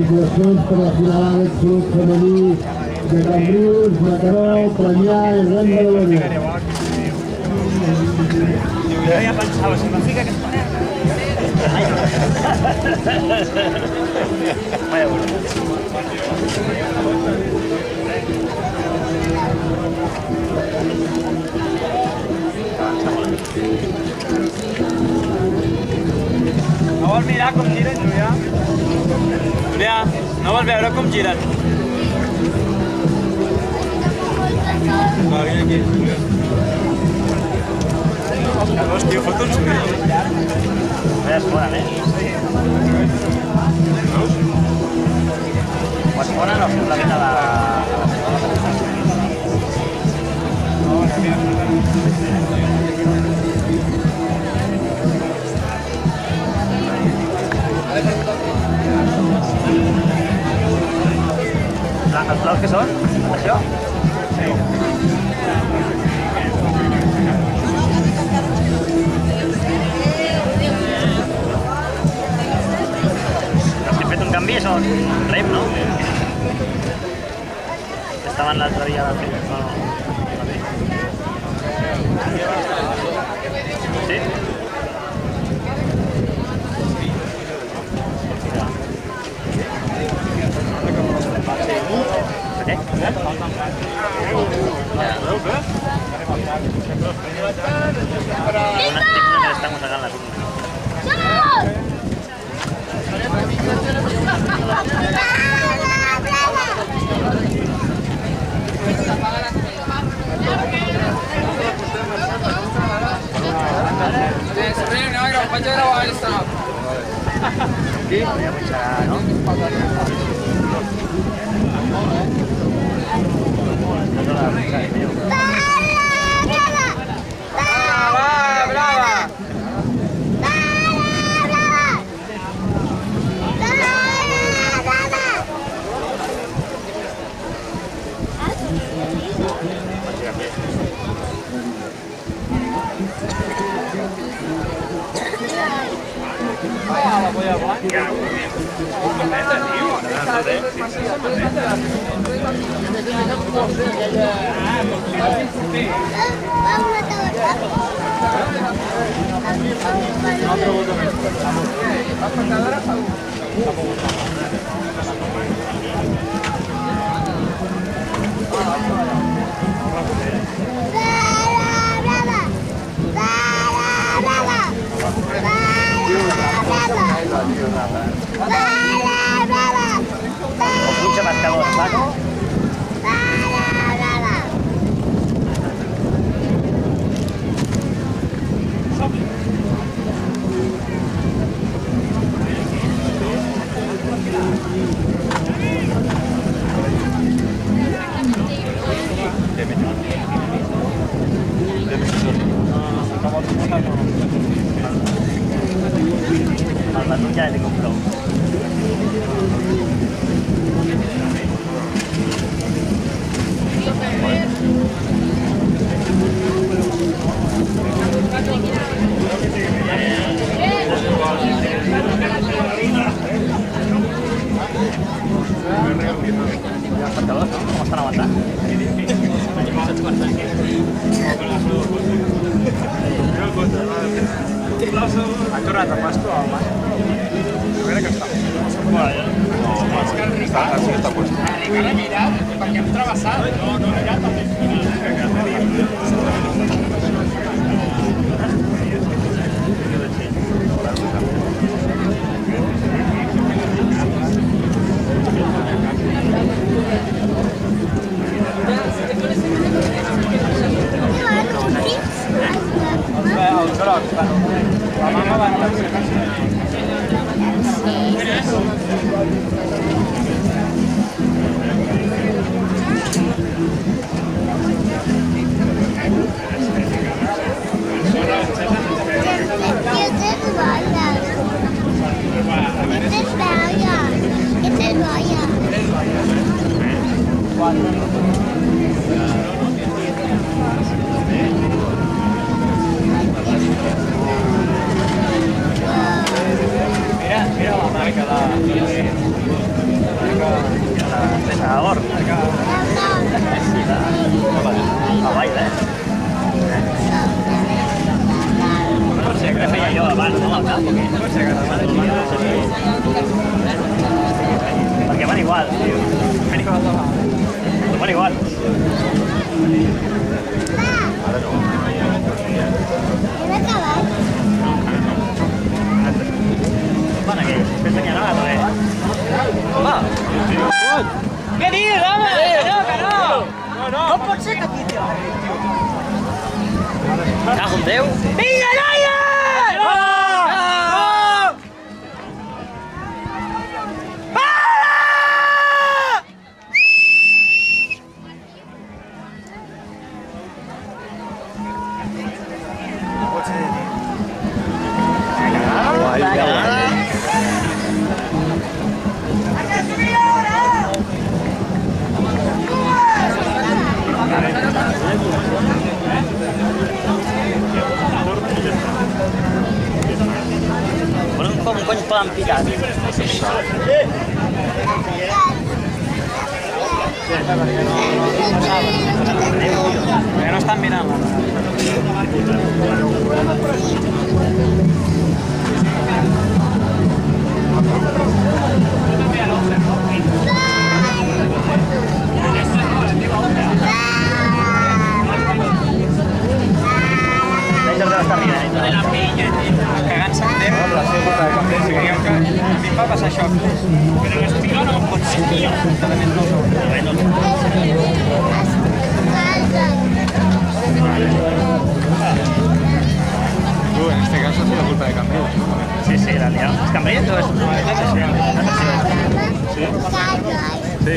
situacions per la final del club femení de Cambrils, Mataró, Premià i Ren Badalona. Jo ja pensava, si no fica que es ponen. No vols mirar com giren, Julià? Julià, no vols veure com giren? Va, vine aquí. Hòstia, fot un soroll. Vaya fora, o es foren o simplement a la... Els blaus que són? Això? Sí. Els que he fet un canvi són rep, no? Estaven l'altre dia del film. Sí? Què? Una estigma que està mossegant la cuina. Vaig a gravar aquesta. Aquí? Ja serà, no? Mucho más calor, ¿no? El menú ja he comprat. Com estan aguantant? Ha tornat a pasto al mar? Jo crec que està. No, està puesto. Encara mirat, perquè hem travessat. No, mirat també. Els grocs, la mama va entrar. Mira la marca de... Pesador. Sí, la baila, No sé què feia jo abans, no, al camp, perquè van igual, tio. Van igual. Van aquí, pensa que no ha res. Home! Què dius, home? Que no! Com pot ser que aquí, tio? Cago en Déu! Vinga, noia! Com cony poden picar? Que no estan mirant. Cagant-se en Déu. A mi em va passar això. No pot ser, tio. Tú, en este caso ha sido culpa de Cambrils. Sí, la liado. ¿Es Cambrils o es...? Sí. Sí,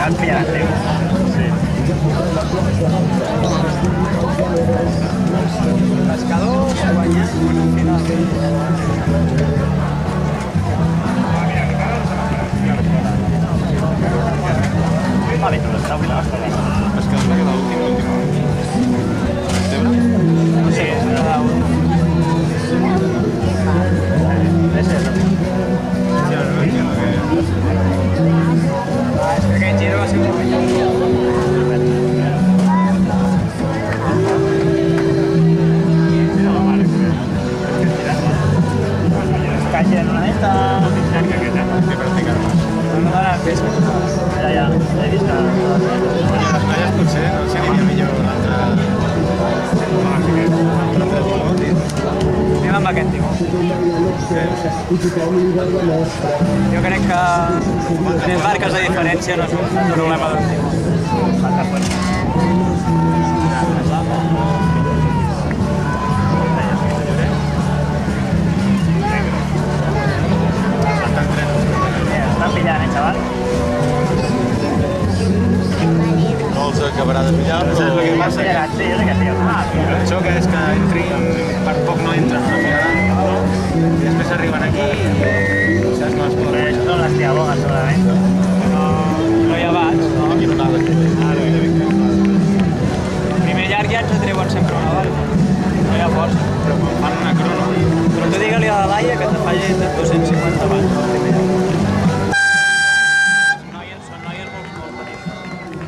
has pillat el Déu. Pescadors guanyant un final. Va bé, tu l'està oblidat. Pescadors va quedar l'últim. Sí, serà un. És que aquest giro va ser un Calle en una de estas. Que practicar más. No dona el pes. Ja, he vist que... Les noies potser no els aniria millor un altre... Anem amb aquest timó. Jo crec que 3 barques de diferència no és un problema d'un timó. Estan pillant, xaval? No els acabarà de pillar, però... Saps el que passa? Sí, jo sé que sí. El xoc és que entrin, per poc no entren, no miraran, i després arriben aquí i saps, no es poden Això guanyar. són les tiabogues, segurament. No hi ha bats, no? Aquí no nada. Primer llarg ja ens atreuen sempre una barca. No hi ha força. Però quan fan una crono... Però tu digue-li a la Laia que te falli 250 bats. Són noies molt petites.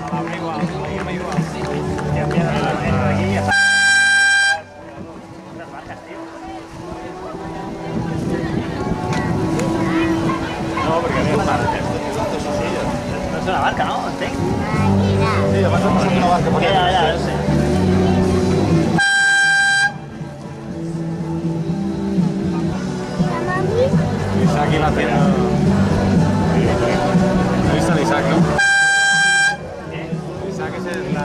A l'Aura igual, a la Irma igual. Ja em queden les nenes d'aquí i ja està. Les barques, tio. No, perquè ve una barca. No és una barca, no? Entenc? Sí, abans de passar una barca per Ja, allà. ja, sé. L'Isaac i la Tena... ¿Has visto a l'Isaac, no? L'Isaac és la...